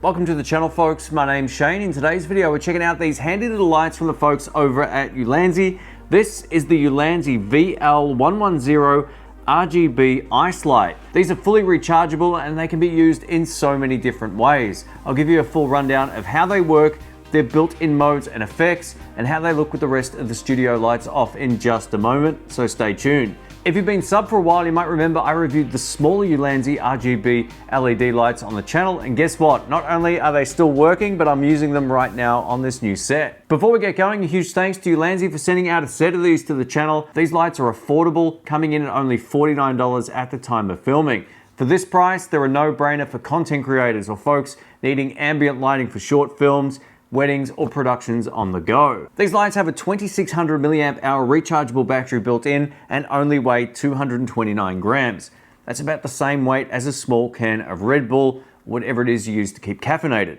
Welcome to the channel, folks. My name's Shane. In today's video, we're checking out these handy little lights from the folks over at Ulanzi. This is the Ulanzi VL110 RGB Ice Light. These are fully rechargeable and they can be used in so many different ways. I'll give you a full rundown of how they work, their built-in modes and effects, and how they look with the rest of the studio lights off in just a moment, so stay tuned. If you've been sub for a while, you might remember I reviewed the smaller Ulanzi RGB LED lights on the channel, and guess what? Not only are they still working, but I'm using them right now on this new set. Before we get going, a huge thanks to Ulanzi for sending out a set of these to the channel. These lights are affordable, coming in at only $49 at the time of filming. For this price, they're a no-brainer for content creators or folks needing ambient lighting for short films, weddings, or productions on the go. These lights have a 2600 milliamp hour rechargeable battery built in and only weigh 229 grams. That's about the same weight as a small can of Red Bull, whatever it is you use to keep caffeinated.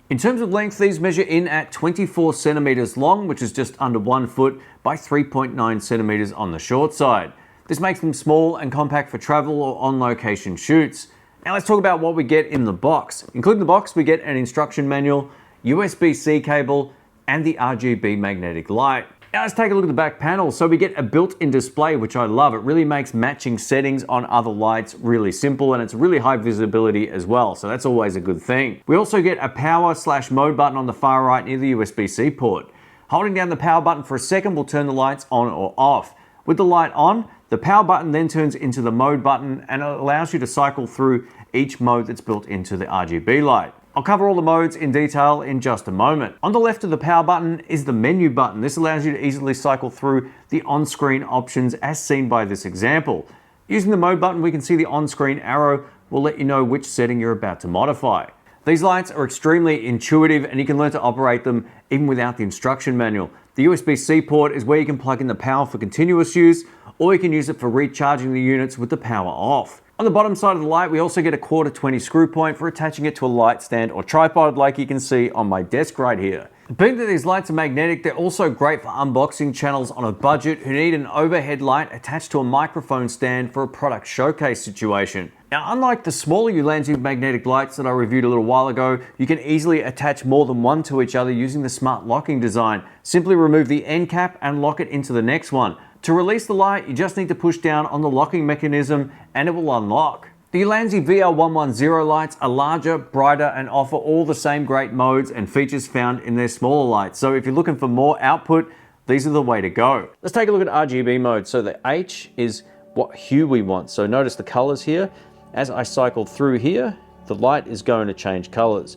In terms of length, these measure in at 24 centimeters long, which is just under 1 foot by 3.9 centimeters on the short side. This makes them small and compact for travel or on-location shoots. Now let's talk about what we get in the box. Including the box, we get an instruction manual, USB-C cable, and the RGB magnetic light. Now let's take a look at the back panel. So we get a built-in display, which I love. It really makes matching settings on other lights really simple, and it's really high visibility as well, so that's always a good thing. We also get a power/mode button on the far right near the USB-C port. Holding down the power button for a second will turn the lights on or off. With the light on, the power button then turns into the mode button, and it allows you to cycle through each mode that's built into the RGB light. I'll cover all the modes in detail in just a moment. On the left of the power button is the menu button. This allows you to easily cycle through the on-screen options as seen by this example. Using the mode button, we can see the on-screen arrow will let you know which setting you're about to modify. These lights are extremely intuitive and you can learn to operate them even without the instruction manual. The USB-C port is where you can plug in the power for continuous use, or you can use it for recharging the units with the power off. On the bottom side of the light, we also get a 1/4 screw point for attaching it to a light stand or tripod like you can see on my desk right here. Being that these lights are magnetic, they're also great for unboxing channels on a budget who need an overhead light attached to a microphone stand for a product showcase situation. Now, unlike the smaller Ulanzi magnetic lights that I reviewed a little while ago, you can easily attach more than one to each other using the smart locking design. Simply remove the end cap and lock it into the next one. To release the light, you just need to push down on the locking mechanism and it will unlock. The Ulanzi VL110 lights are larger, brighter, and offer all the same great modes and features found in their smaller lights. So if you're looking for more output, these are the way to go. Let's take a look at RGB mode. So the H is what hue we want. So notice the colors here. As I cycle through here, the light is going to change colors.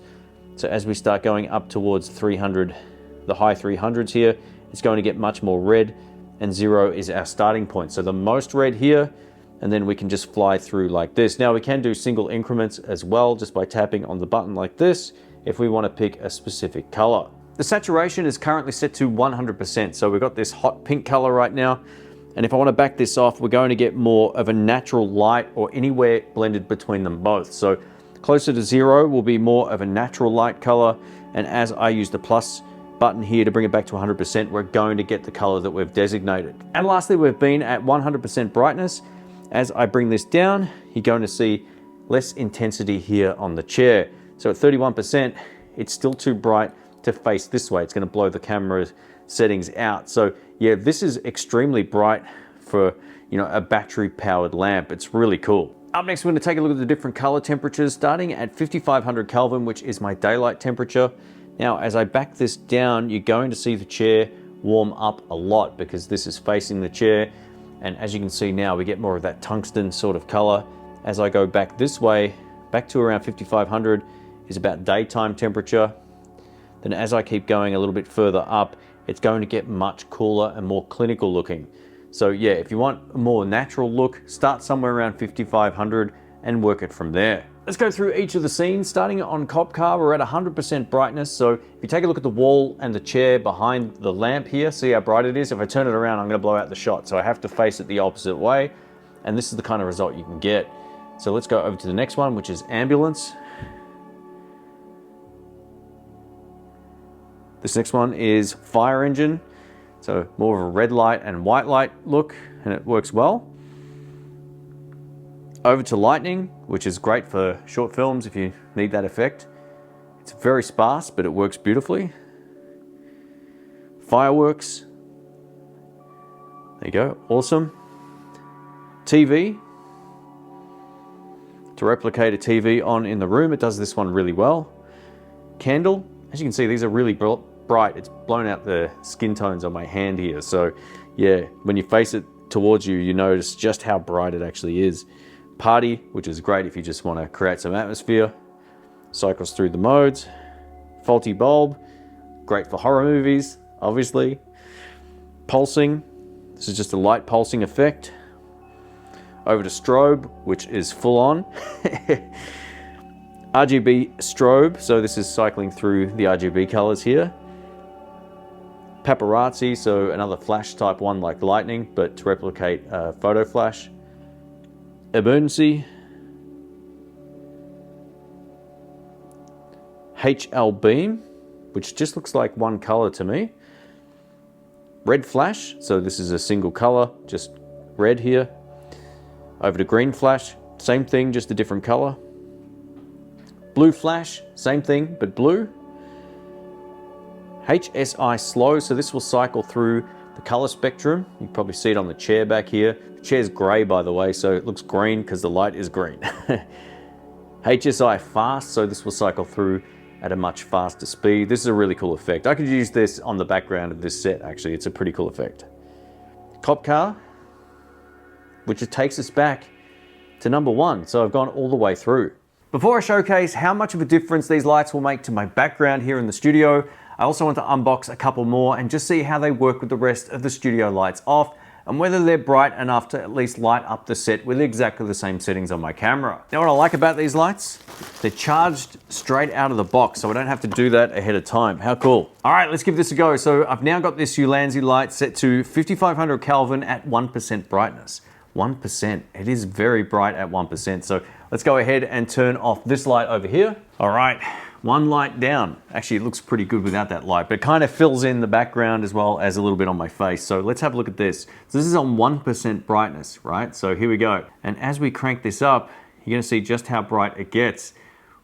So as we start going up towards 300, the high 300s here, it's going to get much more red, and 0 is our starting point. So the most red here, and then we can just fly through like this. Now we can do single increments as well, just by tapping on the button like this, if we want to pick a specific color. The saturation is currently set to 100%. So we've got this hot pink color right now. And if I want to back this off, we're going to get more of a natural light or anywhere blended between them both. So closer to 0 will be more of a natural light color. And as I use the plus button here to bring it back to 100%, we're going to get the color that we've designated. And lastly, we've been at 100% brightness. As I bring this down, you're going to see less intensity here on the chair. So at 31%, it's still too bright to face this way. It's going to blow the camera settings out. So yeah, this is extremely bright for, a battery powered lamp. It's really cool. Up next, we're going to take a look at the different color temperatures, starting at 5500 Kelvin, which is my daylight temperature. Now, as I back this down, you're going to see the chair warm up a lot because this is facing the chair. And as you can see now, we get more of that tungsten sort of color. As I go back this way, back to around 5500 is about daytime temperature. Then as I keep going a little bit further up, it's going to get much cooler and more clinical looking. So yeah, if you want a more natural look, start somewhere around 5500 and work it from there. Let's go through each of the scenes. Starting on cop car, we're at 100% brightness. So if you take a look at the wall and the chair behind the lamp here, see how bright it is? If I turn it around, I'm gonna blow out the shot. So I have to face it the opposite way. And this is the kind of result you can get. So let's go over to the next one, which is ambulance. This next one is fire engine. So more of a red light and white light look, and it works well. Over to lightning, which is great for short films if you need that effect. It's very sparse, but it works beautifully. Fireworks. There you go, awesome. TV. To replicate a TV on in the room, it does this one really well. Candle. As you can see, these are really bright. It's blown out the skin tones on my hand here. So yeah, when you face it towards you, you notice just how bright it actually is. Party, which is great if you just want to create some atmosphere. Cycles through the modes. Faulty bulb, great for horror movies, obviously. Pulsing, this is just a light pulsing effect. Over to strobe, which is full on. RGB strobe, so this is cycling through the RGB colors here. Paparazzi, so another flash type one like lightning, but to replicate photo flash. Emergency. HL beam, which just looks like one color to me. Red flash, so this is a single color, just red here. Over to green flash, same thing, just a different color. Blue flash, same thing, but blue. HSI slow, so this will cycle through the color spectrum. You can probably see it on the chair back here. The chair's gray, by the way, so it looks green because the light is green. HSI fast, so this will cycle through at a much faster speed. This is a really cool effect. I could use this on the background of this set, actually. It's a pretty cool effect. Cop car, which takes us back to number one. So I've gone all the way through. Before I showcase how much of a difference these lights will make to my background here in the studio, I also want to unbox a couple more and just see how they work with the rest of the studio lights off and whether they're bright enough to at least light up the set with exactly the same settings on my camera. Now what I like about these lights, they're charged straight out of the box, so I don't have to do that ahead of time. How cool. All right, let's give this a go. So I've now got this Ulanzi light set to 5500 Kelvin at 1% brightness. 1%, it is very bright at 1%. So let's go ahead and turn off this light over here. All right, one light down. Actually, it looks pretty good without that light, but it kind of fills in the background as well as a little bit on my face. So let's have a look at this. So this is on 1% brightness, right? So here we go. And as we crank this up, you're gonna see just how bright it gets.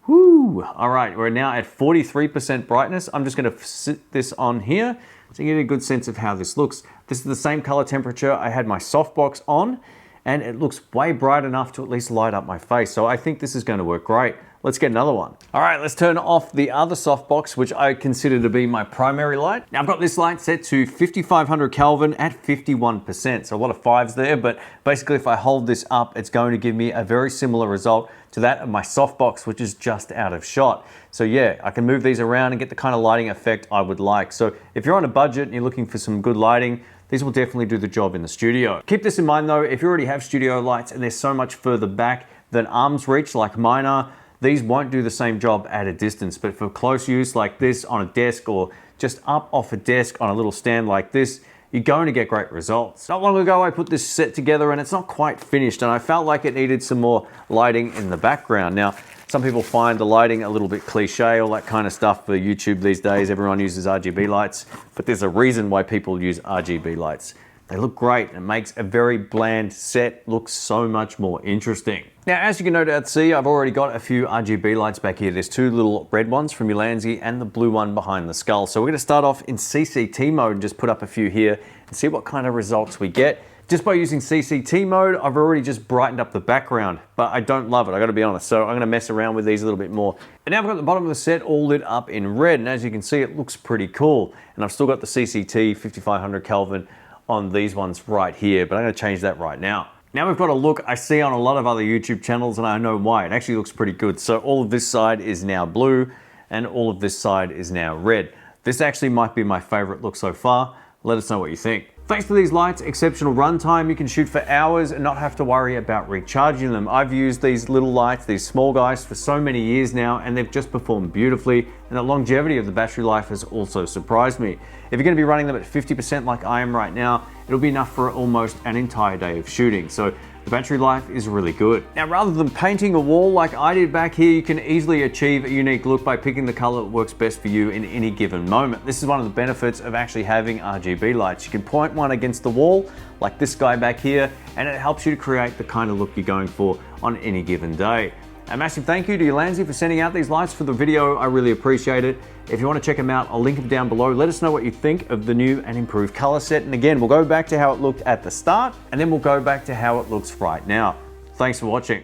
Woo! All right, we're now at 43% brightness. I'm just gonna sit this on here so you get a good sense of how this looks. This is the same color temperature I had my softbox on, and it looks way bright enough to at least light up my face. So I think this is gonna work great. Let's get another one. All right, let's turn off the other softbox, which I consider to be my primary light. Now I've got this light set to 5500 Kelvin at 51%. So a lot of fives there, but basically if I hold this up, it's going to give me a very similar result to that of my softbox, which is just out of shot. So yeah, I can move these around and get the kind of lighting effect I would like. So if you're on a budget and you're looking for some good lighting, these will definitely do the job in the studio. Keep this in mind though, if you already have studio lights and they're so much further back than arm's reach like mine are, these won't do the same job at a distance, but for close use like this on a desk or just up off a desk on a little stand like this, you're going to get great results. Not long ago, I put this set together and it's not quite finished, and I felt like it needed some more lighting in the background. Now, some people find the lighting a little bit cliche, all that kind of stuff for YouTube these days. Everyone uses RGB lights, but there's a reason why people use RGB lights. They look great and it makes a very bland set look so much more interesting. Now, as you can no doubt see, I've already got a few RGB lights back here. There's two little red ones from Ulanzi and the blue one behind the skull. So we're gonna start off in CCT mode and just put up a few here and see what kind of results we get. Just by using CCT mode, I've already just brightened up the background, but I don't love it, I gotta be honest. So I'm gonna mess around with these a little bit more. And now I've got the bottom of the set all lit up in red, and as you can see, it looks pretty cool. And I've still got the CCT 5500 Kelvin on these ones right here, but I'm gonna change that right now. Now we've got a look I see on a lot of other YouTube channels, and I know why. It actually looks pretty good. So all of this side is now blue, and all of this side is now red. This actually might be my favorite look so far. Let us know what you think. Thanks to these lights, exceptional runtime. You can shoot for hours and not have to worry about recharging them. I've used these little lights, these small guys, for so many years now, and they've just performed beautifully. And the longevity of the battery life has also surprised me. If you're gonna be running them at 50% like I am right now, it'll be enough for almost an entire day of shooting. So the battery life is really good. Now, rather than painting a wall like I did back here, you can easily achieve a unique look by picking the color that works best for you in any given moment. This is one of the benefits of actually having RGB lights. You can point one against the wall, like this guy back here, and it helps you to create the kind of look you're going for on any given day. A massive thank you to Ulanzi for sending out these lights for the video. I really appreciate it. If you want to check them out, I'll link them down below. Let us know what you think of the new and improved color set. And again, we'll go back to how it looked at the start, and then we'll go back to how it looks right now. Thanks for watching.